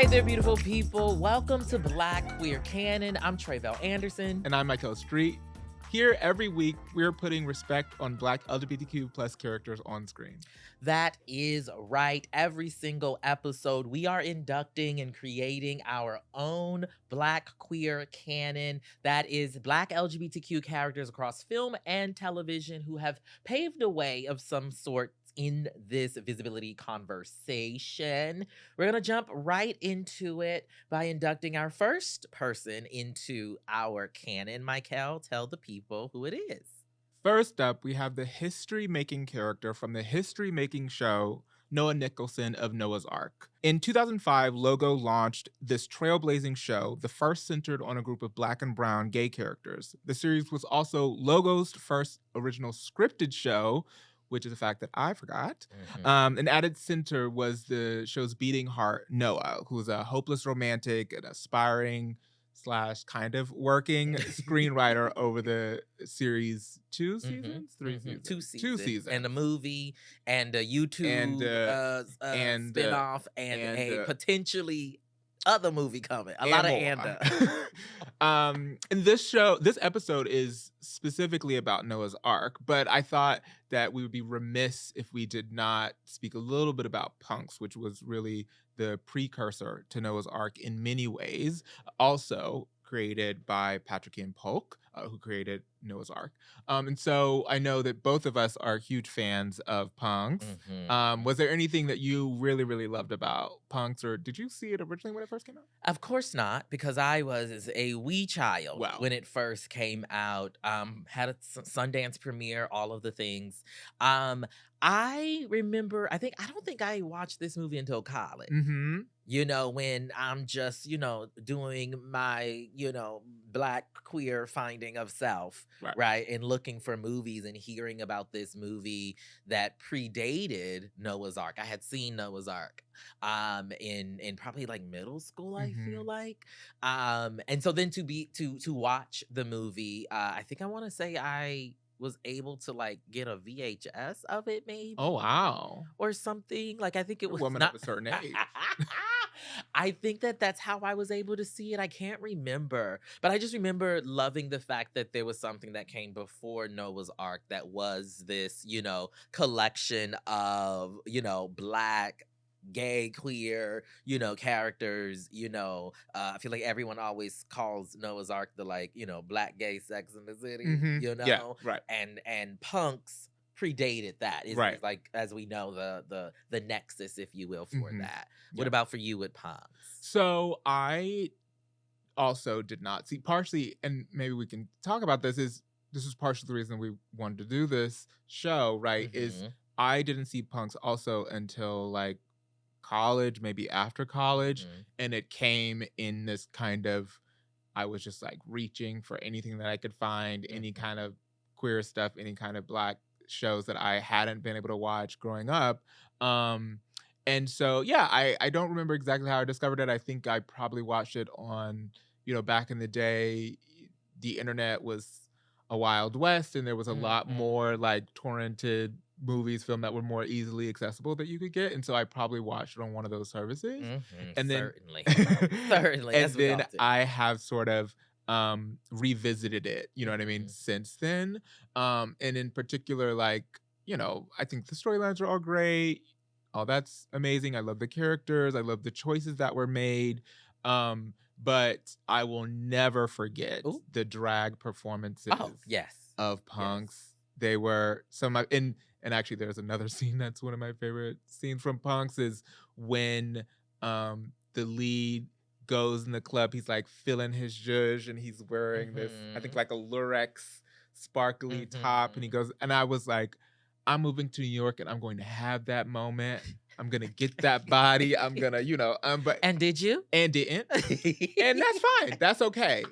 Hey there, beautiful people. Welcome to Black Queer Canon. I'm Tre'vell Anderson. And I'm Michael Street. Here every week, we're putting respect on Black LGBTQ plus characters on screen. That is right. Every single episode, we are inducting and creating our own Black Queer Canon. That is Black LGBTQ characters across film and television who have paved a way of some sort in this visibility conversation. We're going to jump right into it by inducting our first person into our canon. Mikelle, tell the people who it is. First up, we have the history-making character from the history-making show Noah Nicholson of Noah's Ark. In 2005, Logo launched this trailblazing show, the first centered on a group of Black and brown gay characters. The series was also Logo's first original scripted show, which is a fact that I forgot. An added center was the show's beating heart, Noah, who was a hopeless romantic, an aspiring / kind of working screenwriter over the series 2 seasons? 3 seasons? 2 seasons. 2 seasons. And a movie and a YouTube spinoff and a potentially other movie coming. A lot of and this episode is specifically about Noah's Ark, but I thought that we would be remiss if we did not speak a little bit about Punks, which was really the precursor to Noah's Ark in many ways, also created by Patrik-Ian Polk, who created Noah's Ark. And so I know that both of us are huge fans of Punks. Was there anything that you really, really loved about Punks, or did you see it originally when it first came out? Of course not, because I was a wee child when it first came out. Had a Sundance premiere, all of the things. I remember, I don't think I watched this movie until college. You know, when I'm just, doing my, Black queer finding of self, right? And looking for movies and hearing about this movie that predated Noah's Ark. I had seen Noah's Ark in probably like middle school, I feel like. And so then to watch the movie, I think I want to say I was able to like get a VHS of it, maybe. Oh wow! Or something. Like I think it was a woman not of a certain age. I think that's how I was able to see it. I can't remember, but I just remember loving the fact that there was something that came before Noah's Ark that was this, collection of, Black, gay, queer, characters, I feel like everyone always calls Noah's Ark the Black gay Sex in the City, Yeah, right. And Punks predated that. Is like, as we know, the nexus, if you will, for that. What about for you with Punks? So I also did not see, partially, and maybe we can talk about this, is partially the reason we wanted to do this show, right? Is I didn't see Punks also until like college, maybe after college, and it came in this kind of, I was just like reaching for anything that I could find, any kind of queer stuff, any kind of Black shows that I hadn't been able to watch growing up. And so, yeah, I don't remember exactly how I discovered it. I think I probably watched it on, back in the day, the internet was a Wild West, and there was a lot more like torrented movies filmed that were more easily accessible that you could get. And so I probably watched it on one of those services. And then certainly. And then I have sort of revisited it, you know what I mean, since then. And in particular, like, I think the storylines are all great. Oh, that's amazing. I love the characters. I love the choices that were made. But I will never forget the drag performances of Punks. Yes. They were some of my, and actually there's another scene that's one of my favorite scenes from Punks, is when the lead goes in the club, he's like feeling his zhuzh, and he's wearing this, I think like a Lurex sparkly top, and he goes, and I was like, I'm moving to New York and I'm going to have that moment. I'm going to get that body. I'm going to, but. And did you? And didn't. And that's fine. That's okay.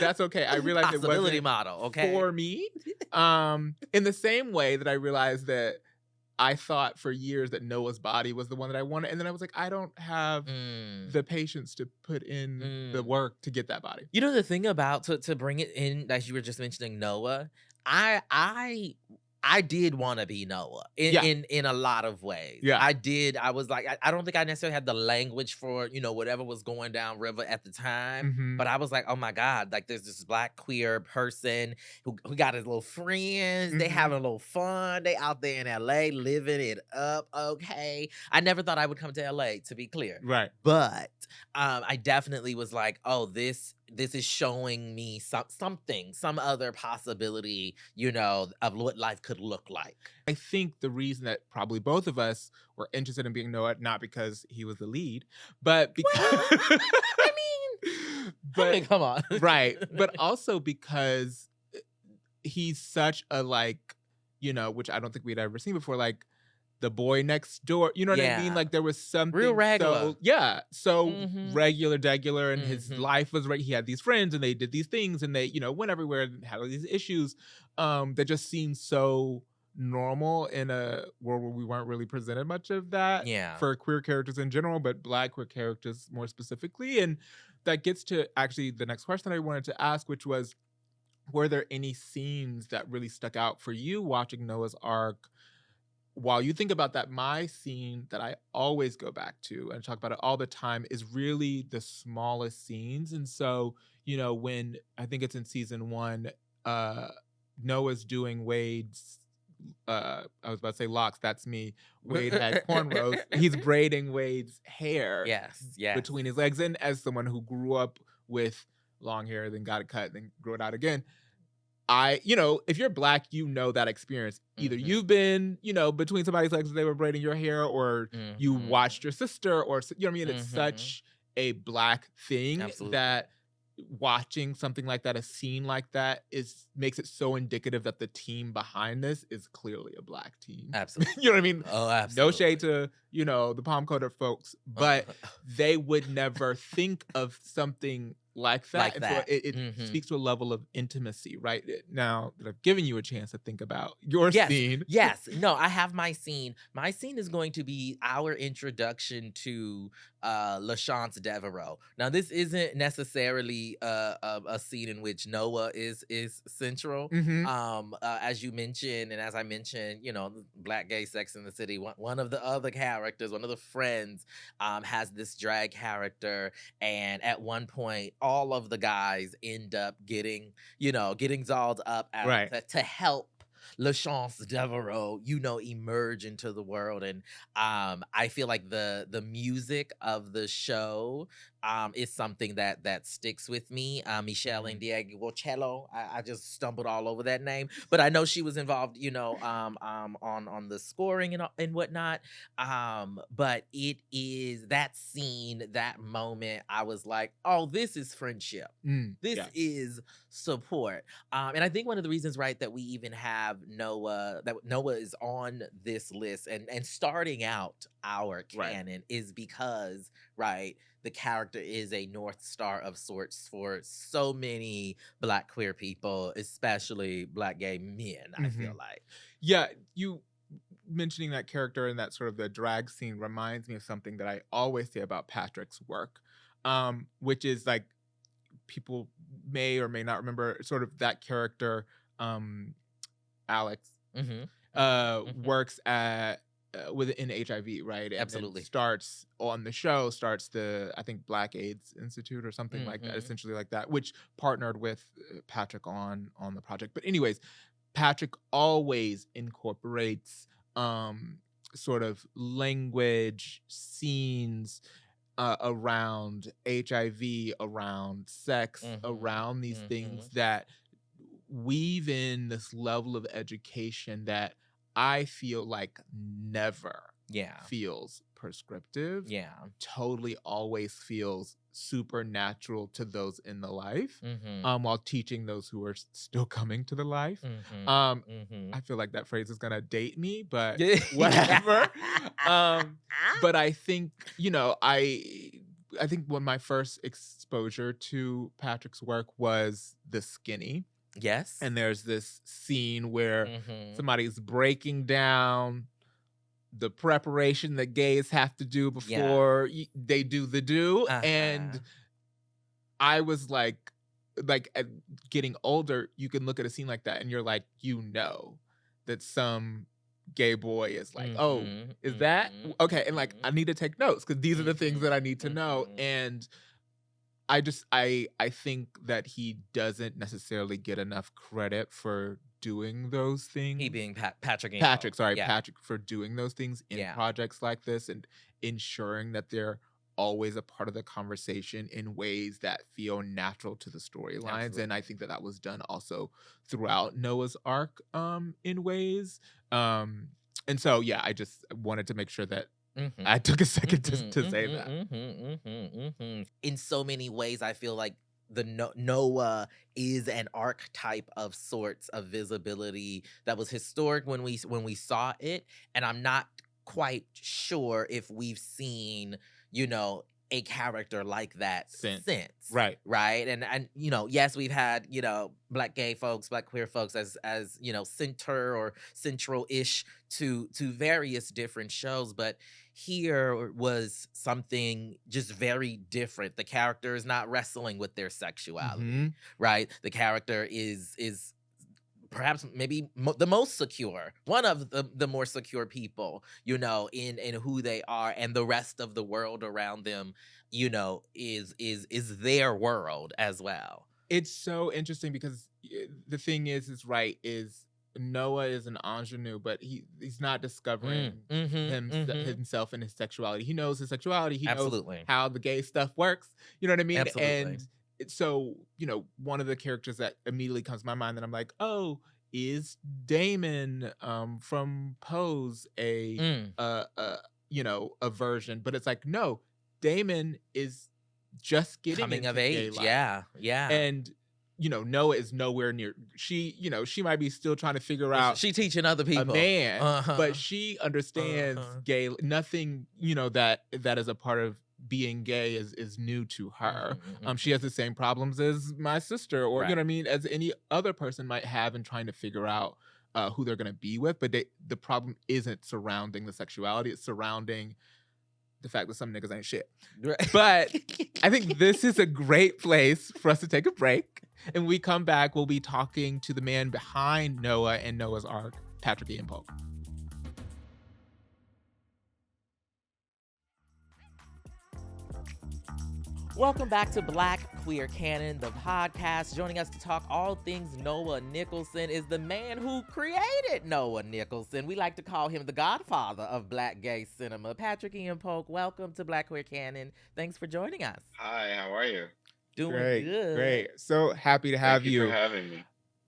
That's okay. I realized it wasn't model, for me. In the same way that I realized that I thought for years that Noah's body was the one that I wanted. And then I was like, I don't have the patience to put in the work to get that body. The thing about, to bring it in, as you were just mentioning Noah, I I did want to be Noah in a lot of ways. Yeah. I was like, I don't think I necessarily had the language for, whatever was going down river at the time. But I was like, oh my God, like there's this Black queer person who got his little friends. They having a little fun. They out there in LA living it up. Okay. I never thought I would come to LA, to be clear. Right. But I definitely was like, oh, this is showing me some other possibility, of what life could look like. I think the reason that probably both of us were interested in being Noah, not because he was the lead, but because I mean, come on. Right. But also because he's such a which I don't think we'd ever seen before, like the boy next door. You know what I mean? Like there was something real regular. So regular, degular, and his life was right. He had these friends and they did these things and they, went everywhere and had all these issues that just seemed so normal in a world where we weren't really presented much of that for queer characters in general, but Black queer characters more specifically. And that gets to actually the next question I wanted to ask, which was, were there any scenes that really stuck out for you watching Noah's Arc? While you think about that, my scene that I always go back to and talk about it all the time is really the smallest scenes. And so, when I think it's in season 1, Noah's doing Wade's, I was about to say locks, that's me. Wade had cornrows. He's braiding Wade's hair between his legs. And as someone who grew up with long hair, then got it cut, then grew it out again, if you're Black, that experience. Either you've been, between somebody's legs as they were braiding your hair, or you watched your sister, or, you know what I mean? It's such a Black thing that watching something like that, a scene like that, makes it so indicative that the team behind this is clearly a Black team. Absolutely. You know what I mean? Oh, absolutely. No shade to, the palm coder folks, but they would never think of something like that. And so it speaks to a level of intimacy, right? Now that I've given you a chance to think about your scene. Yes. No, I have my scene. My scene is going to be our introduction to LaChance Devereaux. Now, this isn't necessarily a scene in which Noah is central. As you mentioned, and as I mentioned, Black gay Sex in the City, one of the other characters, one of the friends, has this drag character, and at one point, all of the guys end up getting dolled up to help LaChance Devereaux, emerge into the world. And I feel like the music of the show is something that sticks with me. Michelle and Diego Cello, I just stumbled all over that name, but I know she was involved, on the scoring and whatnot. But it is that scene, that moment, I was like, oh, this is friendship. This is support. And I think one of the reasons, right, that we even have Noah is on this list and starting out our canon is because, right, the character is a North Star of sorts for so many Black queer people, especially Black gay men, I feel like. Yeah, you mentioning that character and that sort of the drag scene reminds me of something that I always say about Patrick's work, which is like people may or may not remember sort of that character, Alex, works at within HIV, right? And Absolutely. starts the, I think, Black AIDS Institute or something like that, essentially like that, which partnered with Patrick on the project. But anyways, Patrick always incorporates sort of language, scenes around HIV, around sex, around these things that weave in this level of education that I feel like never feels prescriptive. Totally always feels supernatural to those in the life, while teaching those who are still coming to the life. I feel like that phrase is gonna date me, but whatever. But I think, I think when my first exposure to Patrick's work was The Skinny. Yes. And there's this scene where somebody's breaking down the preparation that gays have to do before they do the do. And I was like getting older, you can look at a scene like that and you're like, that some gay boy is like, oh, Mm-hmm, is that okay? And like, I need to take notes because these are the things that I need to mm-hmm. know. And I think that he doesn't necessarily get enough credit for doing those things. He being Patrik-Ian Polk. Patrick, sorry, Patrick, for doing those things in projects like this and ensuring that they're always a part of the conversation in ways that feel natural to the storylines. And I think that was done also throughout Noah's Arc in ways. And so, yeah, I just wanted to make sure that I took a second to say that. In so many ways, I feel like Noah is an archetype of sorts of visibility that was historic when we saw it, and I'm not quite sure if we've seen, a character like that since. Right. And yes, we've had, Black gay folks, Black queer folks as center or central-ish to various different shows, but here was something just very different. The character is not wrestling with their sexuality, right? The character is perhaps maybe the most secure, one of the more secure people, in who they are, and the rest of the world around them, is their world as well. It's so interesting because the thing is Noah is an ingenue, but he's not discovering himself and his sexuality. He knows his sexuality. He knows how the gay stuff works. You know what I mean? Absolutely. And so, one of the characters that immediately comes to my mind that I'm like, oh, is Damon from Pose a version? But it's like, no, Damon is just getting coming of age. Yeah. And Noah is nowhere near. She might be still trying to figure out. She teaching other people, a man, but she understands gay. Nothing that is a part of being gay is new to her. She has the same problems as my sister, or you know what I mean, as any other person might have in trying to figure out who they're gonna be with. But the problem isn't surrounding the sexuality; it's surrounding the fact that some niggas ain't shit. But I think this is a great place for us to take a break. And when we come back, we'll be talking to the man behind Noah and Noah's Arc, Patrik-Ian Polk. Welcome back to Black Queer Canon, the podcast. Joining us to talk all things Noah Nicholson is the man who created Noah Nicholson. We like to call him the godfather of Black gay cinema. Patrik-Ian Polk, welcome to Black Queer Canon. Thanks for joining us. Hi, how are you? Doing good. Great. So happy to have you. Thank you for having me.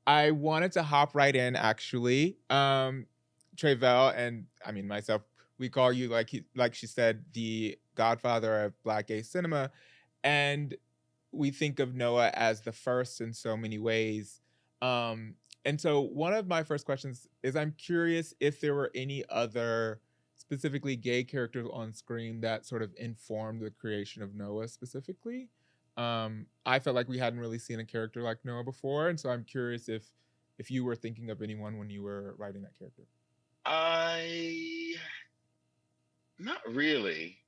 I wanted to hop right in, actually. Tre'vell and myself, we call you, like she said, the godfather of Black gay cinema. And we think of Noah as the first in so many ways. And so one of my first questions is, I'm curious if there were any other specifically gay characters on screen that sort of informed the creation of Noah specifically. I felt like we hadn't really seen a character like Noah before. And so I'm curious if you were thinking of anyone when you were writing that character. Not really.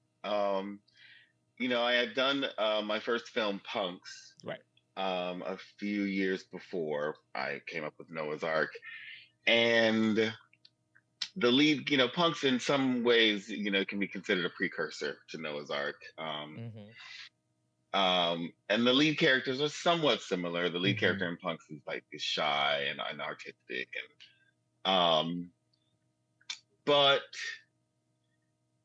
I had done my first film, Punks, right, a few years before I came up with Noah's Arc. And the lead, Punks in some ways, can be considered a precursor to Noah's Arc. And the lead characters are somewhat similar. The lead character in Punks is shy and artistic, but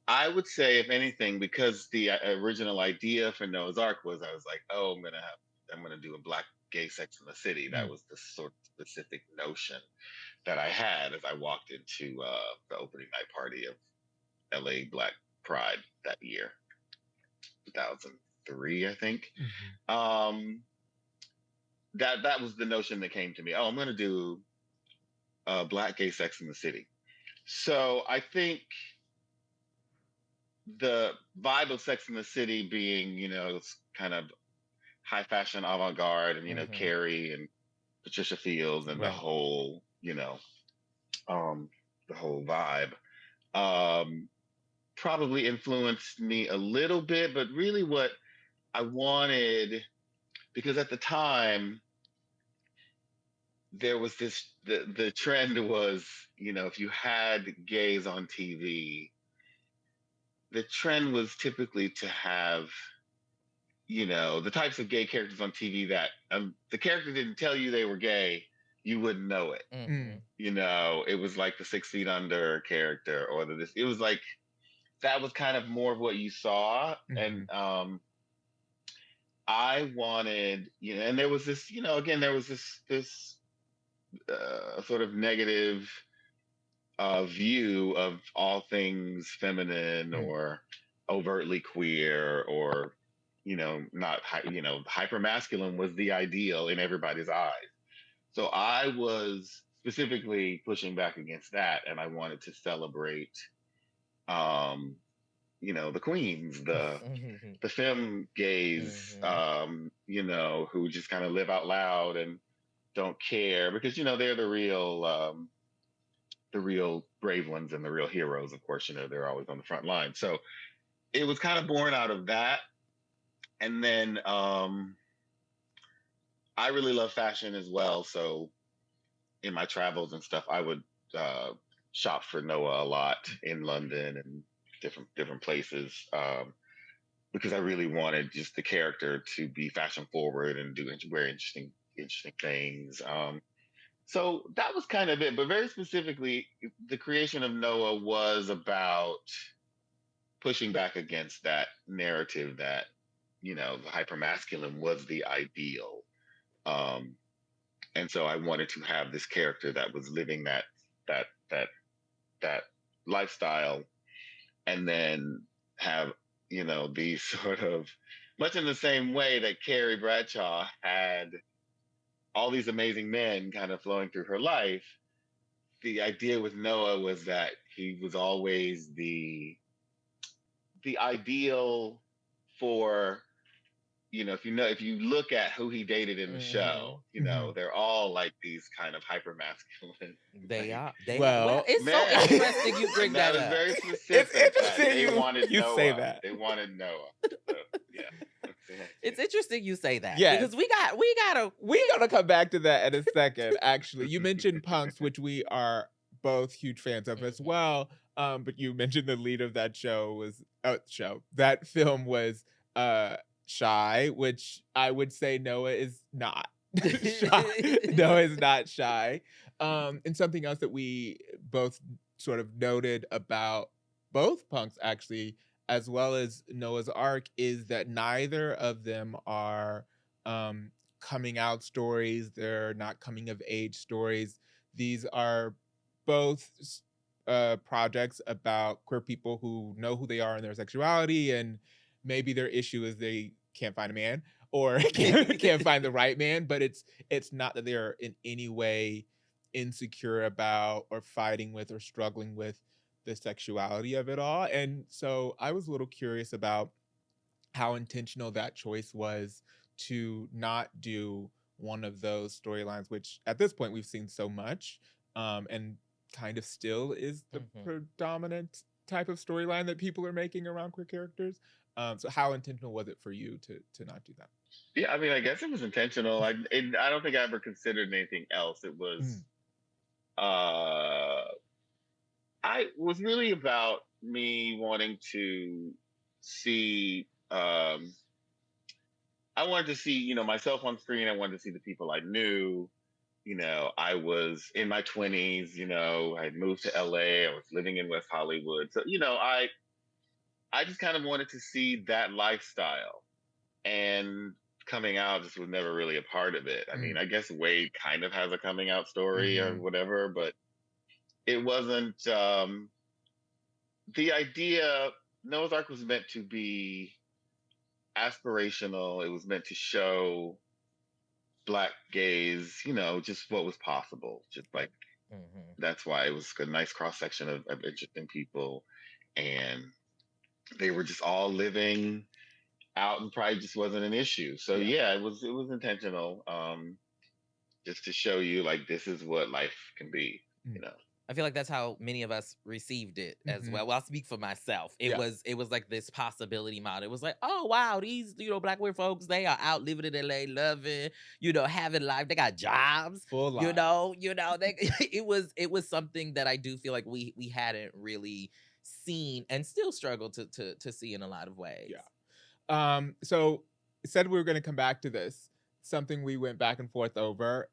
I would say, if anything, because the original idea for Noah's Arc was, I was like, oh, I'm gonna do a Black gay Sex in the City. That was the sort of specific notion that I had as I walked into the opening night party of LA Black Pride that year, 2003, I think. That was the notion that came to me. Oh, I'm gonna do Black gay Sex in the City. So I think the vibe of Sex in the City being, kind of high fashion avant-garde and, Carrie and Patricia Fields and the whole, the whole vibe, probably influenced me a little bit, but really what I wanted, because at the time, there was the trend was, if you had gays on TV, the trend was typically to have, the types of gay characters on TV that the character didn't tell you they were gay, you wouldn't know it. It was like the 6 Feet Under character, or it was like, that was kind of more of what you saw. And I wanted, and there was this, again, there was this sort of negative view of all things feminine or overtly queer, or not hyper masculine was the ideal in everybody's eyes. So I was specifically pushing back against that, and I wanted to celebrate the queens, the femme gays, who just kind of live out loud and don't care, because they're the real brave ones and the real heroes. Of course, they're always on the front line. So it was kind of born out of that. And then I really love fashion as well. So in my travels and stuff, I would shop for Noah a lot in London and different places, because I really wanted just the character to be fashion forward and do very interesting things. So that was kind of it. But very specifically, the creation of Noah was about pushing back against that narrative that, the hypermasculine was the ideal. And so I wanted to have this character that was living that lifestyle, and then have, these sort of, much in the same way that Carrie Bradshaw had all these amazing men kind of flowing through her life. The idea with Noah was that he was always the ideal for, if you look at who he dated in the show, they're all like these kind of hyper masculine. They are. Well, it's so interesting you bring that up. Very specific. It's interesting they wanted you Noah. say that. They wanted Noah. So, yeah. It's interesting you say that. Yes. Because we're gonna come back to that in a second. Actually, you mentioned Punks, which we are both huge fans of as well. But you mentioned the lead of that that film was shy, which I would say Noah is not shy. Noah is not shy. And something else that we both sort of noted about both Punks, actually, as well as Noah's Ark, is that neither of them are coming out stories. They're not coming of age stories. These are both projects about queer people who know who they are in their sexuality, and maybe their issue is they can't find a man or can't find the right man, but it's not that they're in any way insecure about or fighting with or struggling with the sexuality of it all. And so I was a little curious about how intentional that choice was to not do one of those storylines, which at this point we've seen so much, and kind of still is the predominant type of storyline that people are making around queer characters. So how intentional was it for you to not do that? Yeah, I mean, I guess it was intentional. I don't think I ever considered anything else. It was, I was really about me wanting to see, I wanted to see, myself on screen. I wanted to see the people I knew. I was in my 20s, I had moved to LA. I was living in West Hollywood. So, I just kind of wanted to see that lifestyle, and coming out just was never really a part of it. I mean, I guess Wade kind of has a coming out story or whatever, but it wasn't, the idea. Noah's Ark was meant to be aspirational. It was meant to show Black gays, just what was possible. Just like, that's why it was a nice cross section of interesting people, and they were just all living out, and pride just wasn't an issue. So yeah, it was intentional, just to show you like this is what life can be. I feel like that's how many of us received it as well. Well, I'll speak for myself. It was like this possibility model. It was like, oh wow, these Black queer folks, they are out living in LA, loving, having life. They got jobs. Full life. They, it was something that I do feel like we hadn't really seen and still struggle to see in a lot of ways. Yeah. So said we were going to come back to this. Something we went back and forth over.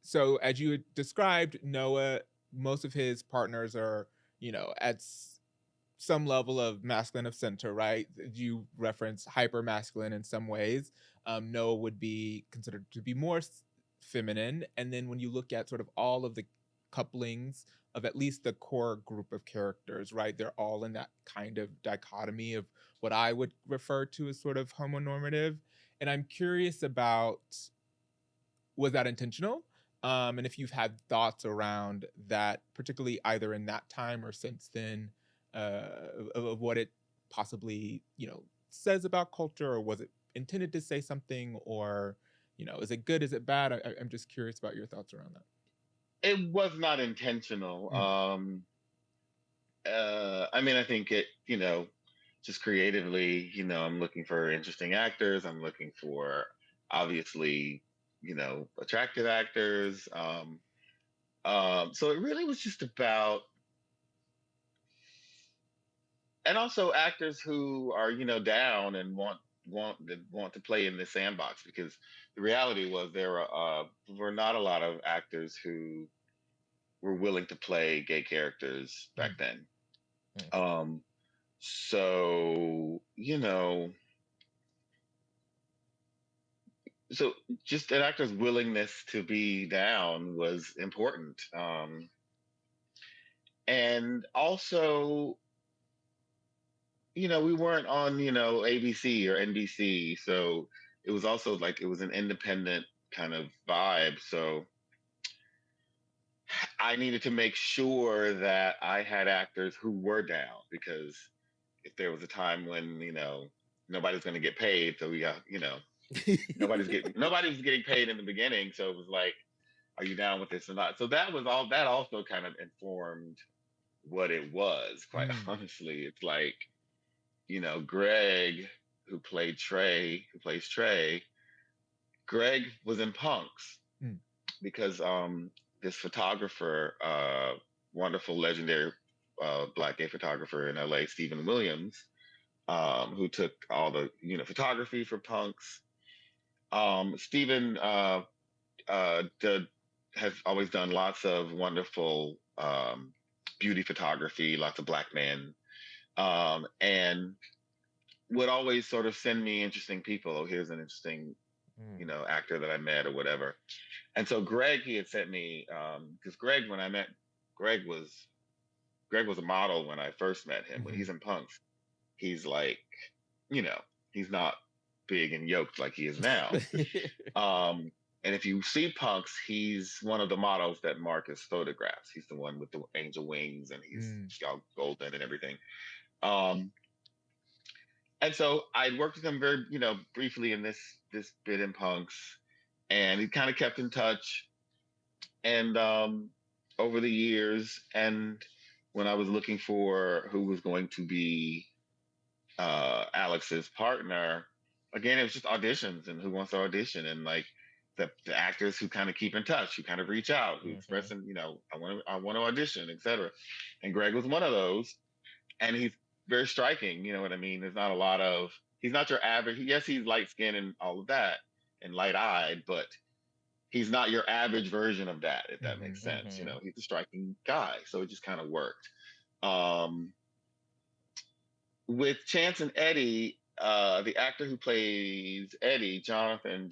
So as you described, Noah, most of his partners are, at some level of masculine of center, right? You reference hyper masculine in some ways. Noah would be considered to be more feminine. And then when you look at sort of all of the couplings of at least the core group of characters, right? They're all in that kind of dichotomy of what I would refer to as sort of homonormative. And I'm curious about, was that intentional? And if you've had thoughts around that, particularly either in that time or since then, of what it possibly, says about culture, or was it intended to say something, or, is it good, is it bad? I'm just curious about your thoughts around that. It was not intentional. I mean, I think it, just creatively, I'm looking for interesting actors. I'm looking for, obviously, attractive actors. So it really was just about, and also actors who are, down and want to play in the sandbox, because the reality was there were not a lot of actors who were willing to play gay characters back then. So, so just an actor's willingness to be down was important. And also, we weren't on, ABC or NBC. So it was also like, it was an independent kind of vibe. So I needed to make sure that I had actors who were down, because if there was a time when, nobody's going to get paid. So we got, nobody's getting paid in the beginning. So it was like, are you down with this or not? So that also kind of informed what it was, quite honestly. It's like, Greg, who plays Trey, Greg was in Punks because this photographer, wonderful, legendary Black gay photographer in LA, Stephen Williams, who took all the photography for Punks. Stephen has always done lots of wonderful beauty photography, lots of Black men, and would always sort of send me interesting people. Oh, here's an interesting actor that I met or whatever. And so Greg, he had sent me, because Greg, when I met Greg was a model when I first met him. When he's in Punks, he's like, he's not big and yoked like he is now. And if you see Punks, he's one of the models that Marcus photographs. He's the one with the angel wings, and he's all golden and everything. And so I worked with him very, briefly in this bit in Punks, and he kind of kept in touch. And over the years, and when I was looking for who was going to be Alex's partner, again, it was just auditions and who wants to audition, and like the actors who kind of keep in touch, who kind of reach out, who express, I want to audition, etc. And Greg was one of those, and he's very striking. You know what I mean? There's not a lot of, he's not your average. Yes, he's light skinned and all of that, and light eyed, but he's not your average version of that, if that makes sense. He's a striking guy, so it just kind of worked. With Chance and Eddie, the actor who plays Eddie, Jonathan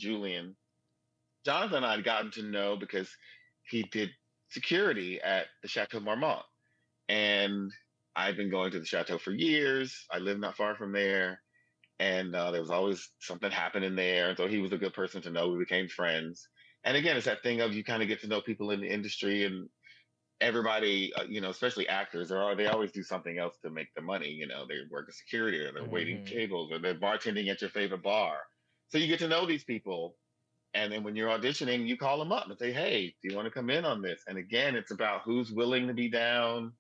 I'd gotten to know because he did security at the Chateau Marmont. And I've been going to the Chateau for years. I live not far from there. And there was always something happening there. And so he was a good person to know. We became friends. And again, it's that thing of, you kind of get to know people in the industry, and everybody, especially actors, they always do something else to make the money. They work as security, or they're waiting tables, or they're bartending at your favorite bar. So you get to know these people. And then when you're auditioning, you call them up and say, hey, do you want to come in on this? And again, it's about who's willing to be down,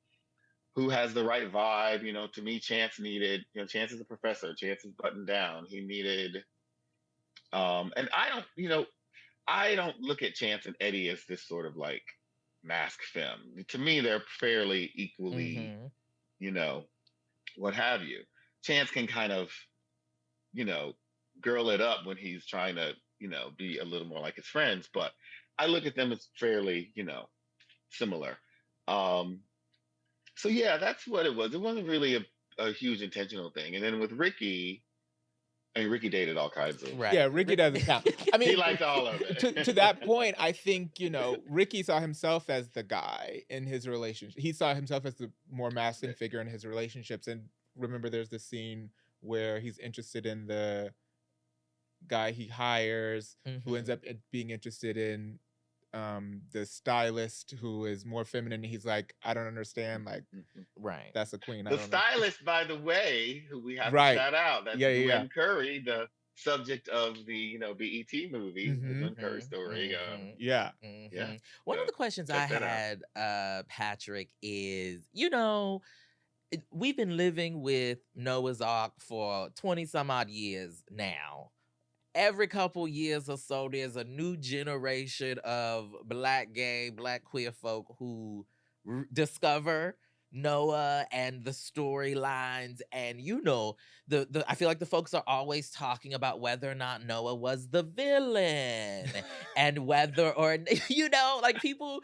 who has the right vibe. You know, to me, Chance needed, you know, Chance is a professor. Chance is buttoned down. He needed, and I don't look at Chance and Eddie as this sort of like mask femme. To me, they're fairly equally, you know, what have you. Chance can kind of, you know, girl it up when he's trying to, you know, be a little more like his friends, but I look at them as fairly, you know, similar. Um, so yeah, that's what it was. It wasn't really a huge intentional thing. And then with Ricky, I mean, Ricky dated all kinds of. Right. Yeah, Ricky doesn't count. I mean, He liked all of it. To that point, I think, you know, Ricky saw himself as the guy in his relationship. He saw himself as the more masculine figure in his relationships. And remember, there's this scene where he's interested in the guy he hires, who ends up being interested in the stylist who is more feminine. He's like, I don't understand. Like, right. That's a queen. The stylist, by the way, who we have to shout out, that's Gwen Curry, the subject of the, you know, BET movie, the Gwen Curry story. Yeah. One of the questions I had, Patrick, is, you know, we've been living with Noah's Ark for 20 some odd years now. Every couple years or so, there's a new generation of Black gay, Black queer folk who discover Noah and the storylines. And, you know, the I feel like the folks are always talking about whether or not Noah was the villain and whether or, you know, like people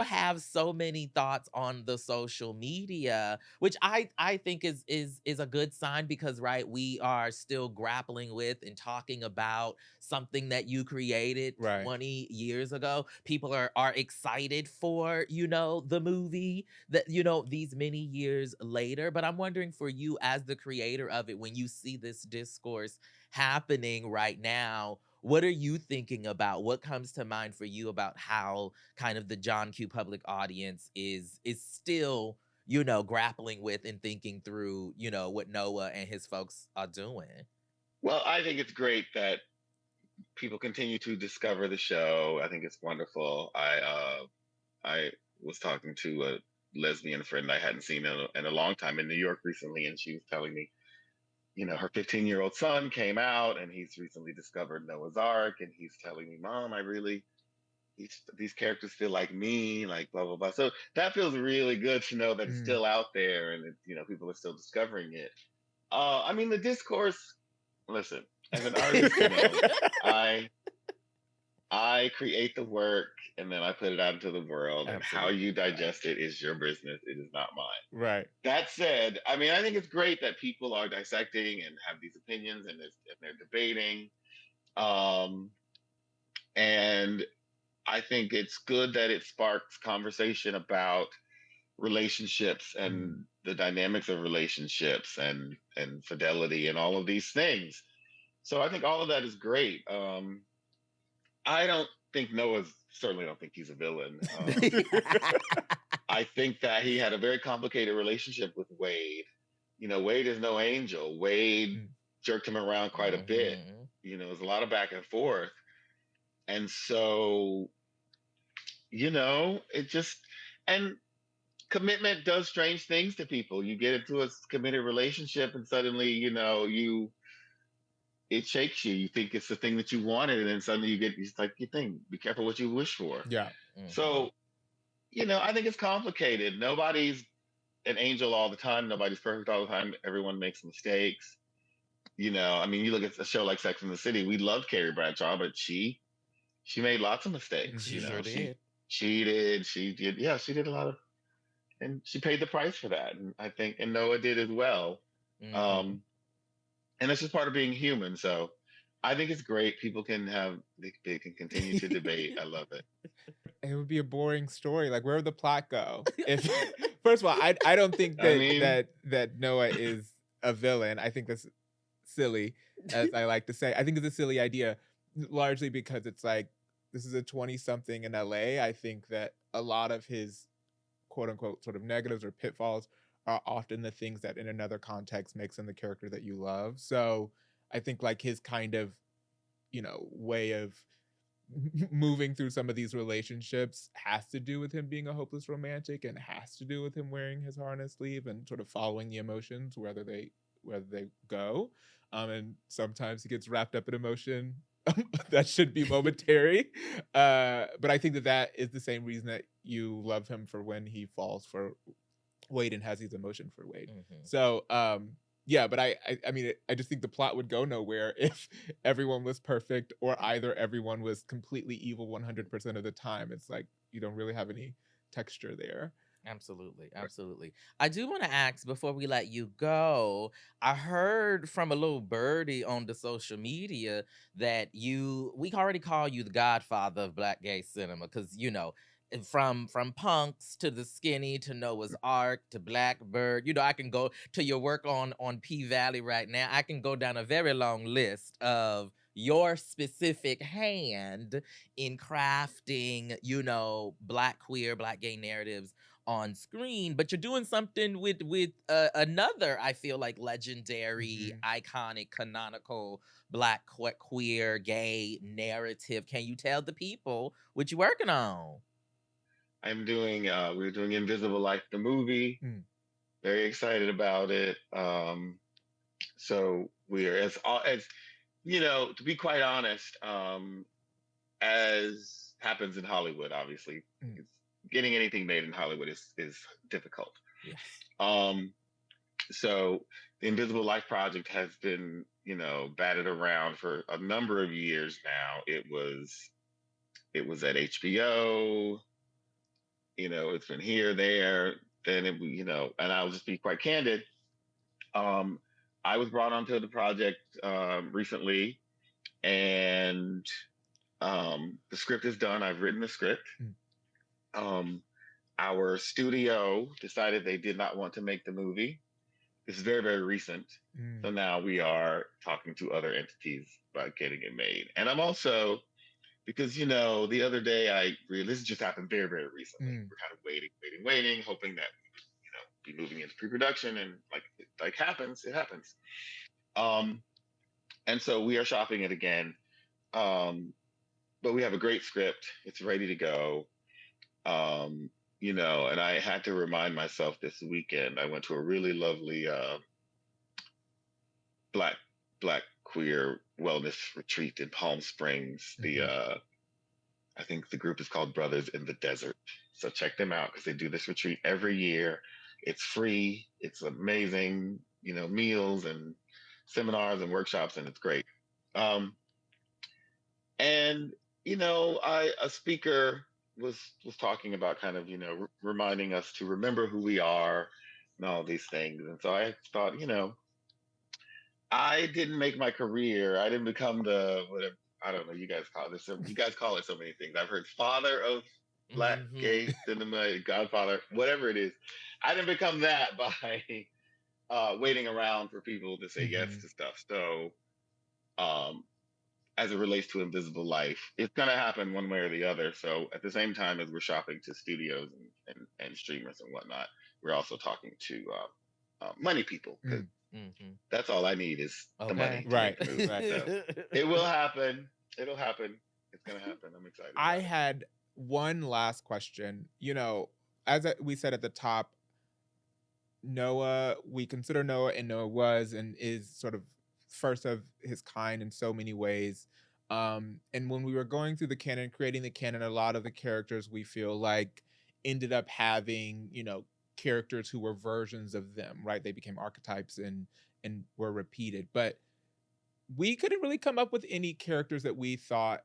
have so many thoughts on the social media, which I think is a good sign, because, right, we are still grappling with and talking about something that you created 20 years ago. People are excited for, you know, the movie that, you know, these many years later. But I'm wondering, for you as the creator of it, when you see this discourse happening right now, what are you thinking about? What comes to mind for you about how kind of the John Q. Public audience is still, you know, grappling with and thinking through, you know, what Noah and his folks are doing? Well, I think it's great that people continue to discover the show. I think it's wonderful. I was talking to a lesbian friend I hadn't seen in a long time in New York recently, and she was telling me, you know, her 15-year-old son came out and he's recently discovered Noah's Ark, and he's telling me, Mom, these characters feel like me, like blah, blah, blah. So that feels really good to know that it's still out there and, you know, people are still discovering it. I mean, the discourse, listen, as an artist, you know, I create the work and then I put it out into the world. And how you digest it is your business. It is not mine. Right. That said, I mean, I think it's great that people are dissecting and have these opinions and they're debating. And I think it's good that it sparks conversation about relationships and the dynamics of relationships and fidelity and all of these things. So I think all of that is great. I certainly don't think he's a villain. I think that he had a very complicated relationship with Wade. You know, Wade is no angel. Wade jerked him around quite a bit. You know, there's a lot of back and forth. And so, you know, and commitment does strange things to people. You get into a committed relationship and suddenly, you know, it shakes you. You think it's the thing that you wanted, and then suddenly it's like you think, be careful what you wish for. Yeah. So, you know, I think it's complicated. Nobody's an angel all the time. Nobody's perfect all the time. Everyone makes mistakes. You know, I mean, you look at a show like Sex and the City. We loved Carrie Bradshaw, but she made lots of mistakes. She you know, sure did. She did. She did a lot of, and she paid the price for that. And I think, and Noah did as well. And that's just part of being human. So I think it's great. People can they can continue to debate. I love it. It would be a boring story. Like, where would the plot go? If first of all, I don't think that Noah is a villain. I think that's silly, as I like to say. I think it's a silly idea, largely because it's like, this is a 20-something in LA. I think that a lot of his quote unquote sort of negatives or pitfalls are often the things that in another context makes him the character that you love. So I think like his kind of, you know, way of moving through some of these relationships has to do with him being a hopeless romantic, and has to do with him wearing his heart on his sleeve and sort of following the emotions whether they go. And sometimes he gets wrapped up in emotion that should be momentary. But I think that is the same reason that you love him for when he falls for Wade and has his emotion for Wade. So yeah, but I mean, I just think the plot would go nowhere if everyone was perfect, or either everyone was completely evil 100% of the time. It's like you don't really have any texture there. Absolutely. I do want to ask before we let you go. I heard from a little birdie on the social media that we already call you the godfather of Black gay cinema, because from Punks to The Skinny to Noah's Ark to Blackbird. I can go to your work on P Valley right now. I can go down a very long list of your specific hand in crafting, Black queer, Black gay narratives on screen. But you're doing something with another, I feel like, legendary, iconic, canonical Black queer gay narrative. Can you tell the people what you're working on? I'm doing we're doing Invisible Life, the movie. Very excited about it. So we're as to be quite honest, as happens in Hollywood, obviously, getting anything made in Hollywood is difficult. Yes. So the Invisible Life project has been, batted around for a number of years now. It was at HBO. It's been here, there, then and I'll just be quite candid. I was brought onto the project recently, and the script is done. I've written the script. Our studio decided they did not want to make the movie. This is very, very recent. So now we are talking to other entities about getting it made. And I'm also, because, the other day this just happened very, very recently. We're kind of waiting, hoping that, be moving into pre-production, and it happens. And so we are shopping it again. But we have a great script. It's ready to go. And I had to remind myself this weekend, I went to a really lovely Black queer wellness retreat in Palm Springs. I think the group is called Brothers in the Desert. So check them out, because they do this retreat every year. It's free. It's amazing, meals and seminars and workshops, and it's great. And a speaker was talking about kind of reminding us to remember who we are and all these things. And so I thought, I didn't make my career. I didn't become the whatever. I don't know. You guys call this. You guys call it so many things. I've heard father of Black gay cinema, godfather, whatever it is. I didn't become that by waiting around for people to say yes to stuff. So, as it relates to Invisible Life, it's going to happen one way or the other. So at the same time as we're shopping to studios and streamers and whatnot, we're also talking to money people. That's all I need is the money. Right. So it will happen. It'll happen. It's going to happen. I'm excited. I had one last question. As we said at the top, Noah, we consider Noah, and Noah was and is sort of first of his kind in so many ways. And when we were going through the canon, creating the canon, a lot of the characters we feel like ended up having, characters who were versions of them, right? They became archetypes and were repeated. But we couldn't really come up with any characters that we thought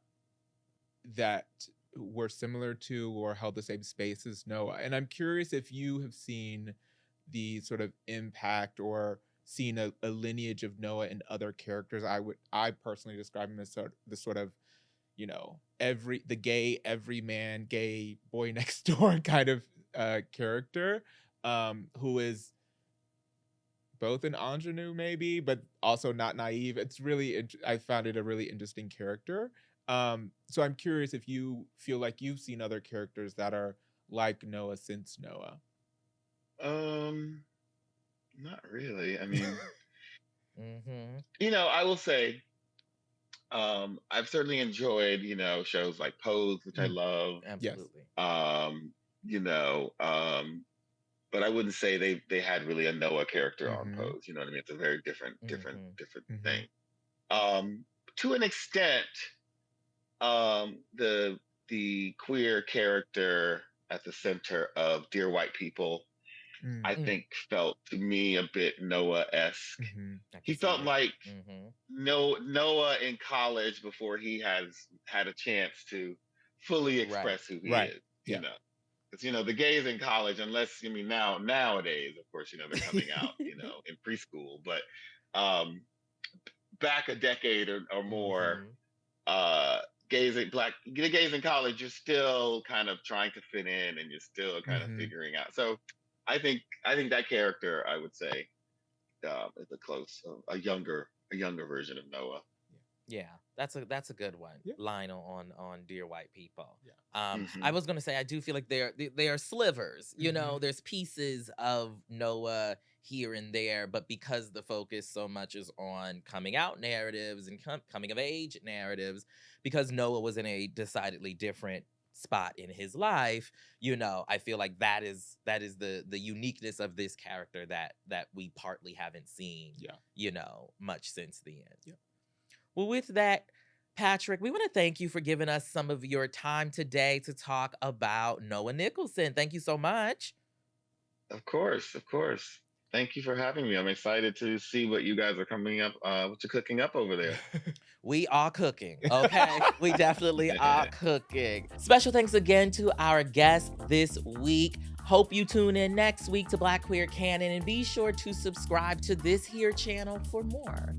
that were similar to or held the same space as Noah. And I'm curious if you have seen the sort of impact or seen a lineage of Noah in other characters. I personally describe him as the sort of, the gay everyman, gay boy next door kind of character, who is both an ingenue maybe, but also not naive. It's really, I found it a really interesting character. So I'm curious if you feel like you've seen other characters that are like Noah since Noah. Not really. I mean, I will say, I've certainly enjoyed, shows like Pose, which I love. Absolutely. But I wouldn't say they had really a Noah character on Pose. You know what I mean? It's a very different thing. To an extent, the queer character at the center of Dear White People, I think felt to me a bit Noah-esque. He felt like Noah in college before he has had a chance to fully express who he is. You know, because the gays in college, unless nowadays, of course, they're coming out, in preschool, but back a decade or more, the gays in college, you're still kind of trying to fit in, and you're still kind of figuring out. So I think that character, I would say, is a younger version of Noah. Yeah, that's a good one. Lionel on Dear White People. Yeah. I was gonna say, I do feel like they are slivers. There's pieces of Noah here and there, but because the focus so much is on coming out narratives and coming of age narratives, because Noah was in a decidedly different spot in his life, I feel like that is the uniqueness of this character that we partly haven't seen, much since the end. Yeah. Well, with that, Patrick, we want to thank you for giving us some of your time today to talk about Noah Nicholson. Thank you so much. Of course. Thank you for having me. I'm excited to see what you guys are coming up, what you're cooking up over there. We are cooking, okay? We definitely are cooking. Special thanks again to our guest this week. Hope you tune in next week to Black Queer Canon, and be sure to subscribe to this here channel for more.